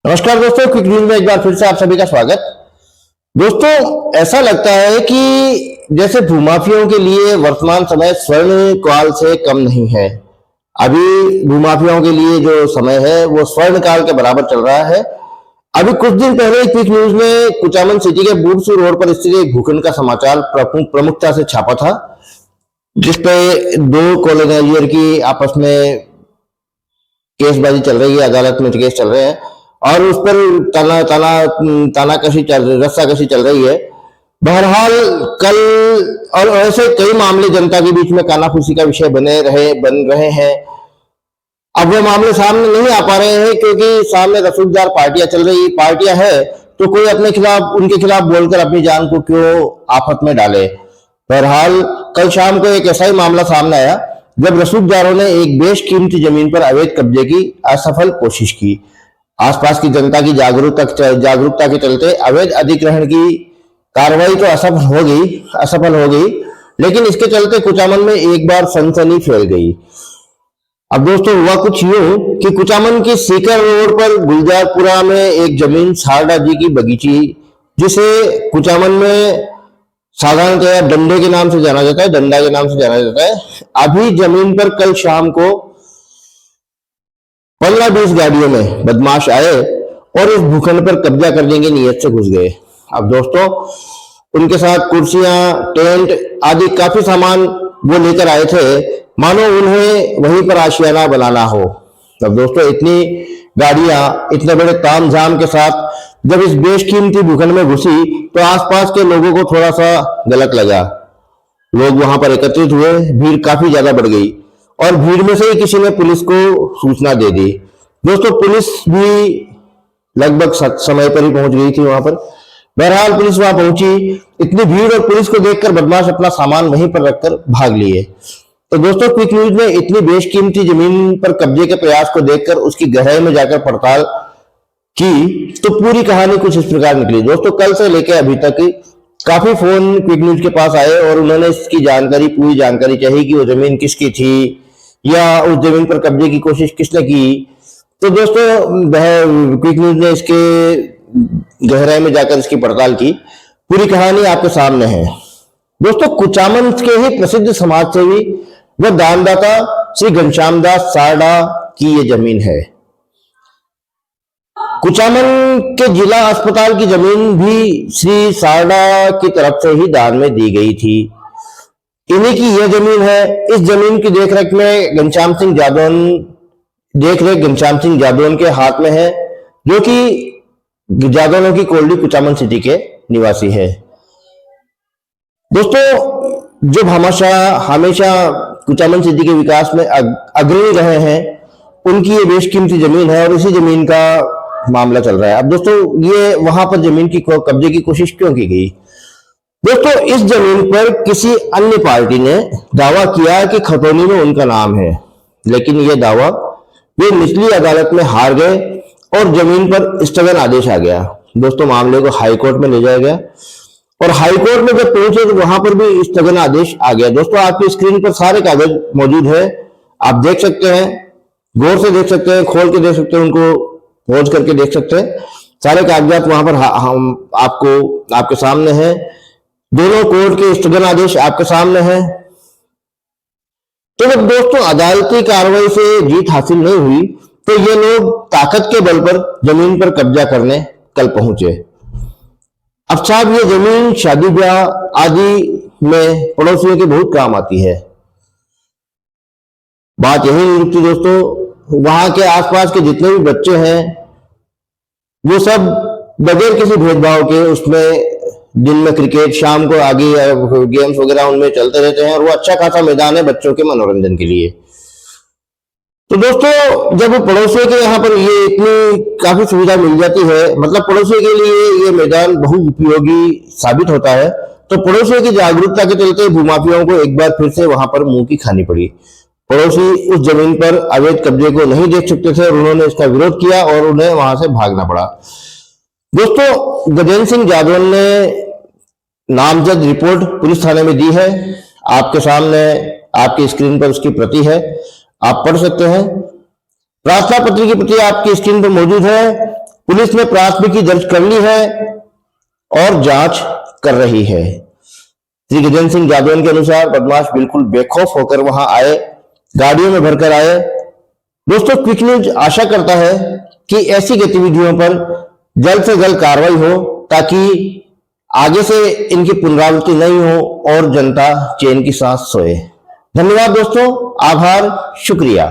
नमस्कार दोस्तों, quick news में एक बार फिर से आप सभी का स्वागत। दोस्तों, ऐसा लगता है कि जैसे भूमाफियाओं के लिए वर्तमान समय स्वर्ण काल से कम नहीं है। अभी भूमाफियाओं के लिए जो समय है वो स्वर्ण काल के बराबर चल रहा है। अभी कुछ दिन पहले क्विक न्यूज ने कुचामन सिटी के बूढ़सू रोड पर स्थित एक भूखंड का समाचार प्रमुखता से छापा था, जिसपे दो कॉलोनाइजर की आपस में केसबाजी चल रही है, अदालत में केस चल रहे हैं और उस पर रस्साकशी चल रही है। बहरहाल कल और ऐसे कई मामले जनता के बीच में कानाफूसी का विषय बन रहे हैं। अब वो मामले सामने नहीं आ पा रहे हैं क्योंकि सामने रसूखदार पार्टियां है, तो कोई उनके खिलाफ बोलकर अपनी जान को क्यों आफत में डाले। बहरहाल कल शाम को एक ऐसा ही मामला सामने आया जब रसूखदारों ने एक बेशकीमती जमीन पर अवैध कब्जे की असफल कोशिश की। आसपास की जनता की जागरूकता के चलते अवैध अधिग्रहण की कार्रवाई तो असफल हो गई, लेकिन इसके चलते कुचामन में एक बार सनसनी फैल गई। अब दोस्तों, हुआ कुछ यूं कि कुचामन की सीकर रोड पर गुलजारपुरा में एक जमीन सारदा जी की बगीची, जिसे कुचामन में साधारणतया डंडा के नाम से जाना जाता है। अभी जमीन पर कल शाम को 15-20 गाड़ियों में बदमाश आए और इस भूखंड पर कब्जा करने की नीयत से घुस गए। अब दोस्तों, उनके साथ कुर्सियां, टेंट आदि काफी सामान वो लेकर आए थे, मानो उन्हें वहीं पर आशियाना बनाना हो। अब दोस्तों, इतनी गाड़ियां इतने बड़े तामझाम के साथ जब इस बेशकीमती भूखंड में घुसी तो आसपास के लोगों को थोड़ा सा गलत लगा। लोग वहां पर एकत्रित हुए, भीड़ काफी ज्यादा बढ़ गई और भीड़ में से ही किसी ने पुलिस को सूचना दे दी। दोस्तों, पुलिस भी लगभग समय पर ही पहुंच गई थी वहां पर। बहरहाल पुलिस वहां पहुंची, इतनी भीड़ और पुलिस को देखकर बदमाश अपना सामान वहीं पर रखकर भाग लिए। तो दोस्तों, क्विक न्यूज ने इतनी बेशकीमती जमीन पर कब्जे के प्रयास को देखकर उसकी गहराई में जाकर पड़ताल की तो पूरी कहानी कुछ इस प्रकार निकली। दोस्तों, कल से लेकर अभी तक काफी फोन क्विक न्यूज के पास आए और उन्होंने इसकी पूरी जानकारी चाहिए कि वो जमीन किसकी थी या उस जमीन पर कब्जे की कोशिश किसने की। तो दोस्तों, क्विक न्यूज ने इसके गहराई में जाकर इसकी पड़ताल की। पूरी कहानी आपके सामने है। दोस्तों, कुचामन के ही प्रसिद्ध समाज सेवी व दानदाता श्री घनश्याम दास सारडा की ये जमीन है। कुचामन के जिला अस्पताल की जमीन भी श्री सारडा की तरफ से ही दान में दी गई थी। इन्हीं की यह जमीन है। इस जमीन की देखरेख घनश्याम सिंह जादौन के हाथ में है, जो कि जादौनों की कोल्डी कुचामन सिटी के निवासी है। दोस्तों, जो हमेशा कुचामन सिटी के विकास में अग्रणी रहे हैं, उनकी ये बेशकीमती जमीन है और इसी जमीन का मामला चल रहा है। अब दोस्तों, ये वहां पर जमीन की कब्जे की कोशिश क्यों की गई? दोस्तों, इस जमीन पर किसी अन्य पार्टी ने दावा किया कि खतौनी में उनका नाम है, लेकिन यह दावा वे निचली अदालत में हार गए और जमीन पर स्थगन आदेश आ गया। दोस्तों, मामले को हाईकोर्ट में ले जाया गया और हाईकोर्ट में जब पहुंचे तो वहां पर भी स्थगन आदेश आ गया। दोस्तों, आपकी स्क्रीन पर सारे कागज मौजूद है, आप देख सकते हैं, गौर से देख सकते हैं, खोल के देख सकते हैं, उनको खोज करके देख सकते हैं। सारे कागजात वहां पर आपके सामने हैं। दोनों कोर्ट के स्थगन आदेश आपके सामने हैं। तो जब दोस्तों अदालती कार्रवाई से जीत हासिल नहीं हुई तो ये लोग ताकत के बल पर जमीन पर कब्जा करने कल पहुंचे। अब साहब, ये जमीन शादी ब्याह आदि में पड़ोसियों के बहुत काम आती है। बात यही नहीं रुकती दोस्तों, वहां के आसपास के जितने भी बच्चे हैं वो सब बगैर किसी भेदभाव के उसमें दिन में क्रिकेट, शाम को आगे गेम्स वगैरह उनमें चलते रहते हैं और वो अच्छा खासा मैदान है बच्चों के मनोरंजन के लिए। तो दोस्तों, जब पड़ोसियों के यहाँ पर ये इतनी काफी सुविधा मिल जाती है, मतलब पड़ोसियों के लिए ये मैदान बहुत उपयोगी साबित होता है, तो पड़ोसियों की जागरूकता के चलते भूमाफियाओं को एक बार फिर से वहां पर मुंह की खानी पड़ी। पड़ोसी उस जमीन पर अवैध कब्जे को नहीं देख सकते थे और उन्होंने इसका विरोध किया और उन्हें वहां से भागना पड़ा। दोस्तों, गजेंद्र सिंह जादौन ने नामजद रिपोर्ट पुलिस थाने में दी है। आपके सामने आपकी स्क्रीन पर उसकी प्रति है, आप पढ़ सकते हैं। प्रार्थना पत्र की प्रति आपकी स्क्रीन पर मौजूद है पुलिस ने प्राथमिकी दर्ज कर ली है और जांच कर रही है। श्री गजेंद्र सिंह जादौन के अनुसार बदमाश बिल्कुल बेखौफ होकर वहां आए, गाड़ियों में भरकर आए। दोस्तों, क्विक न्यूज आशा करता है कि ऐसी गतिविधियों पर जल्द से जल्द कार्रवाई हो ताकि आगे से इनकी पुनरावृत्ति नहीं हो और जनता चैन की सांस सोए। धन्यवाद दोस्तों, आभार, शुक्रिया।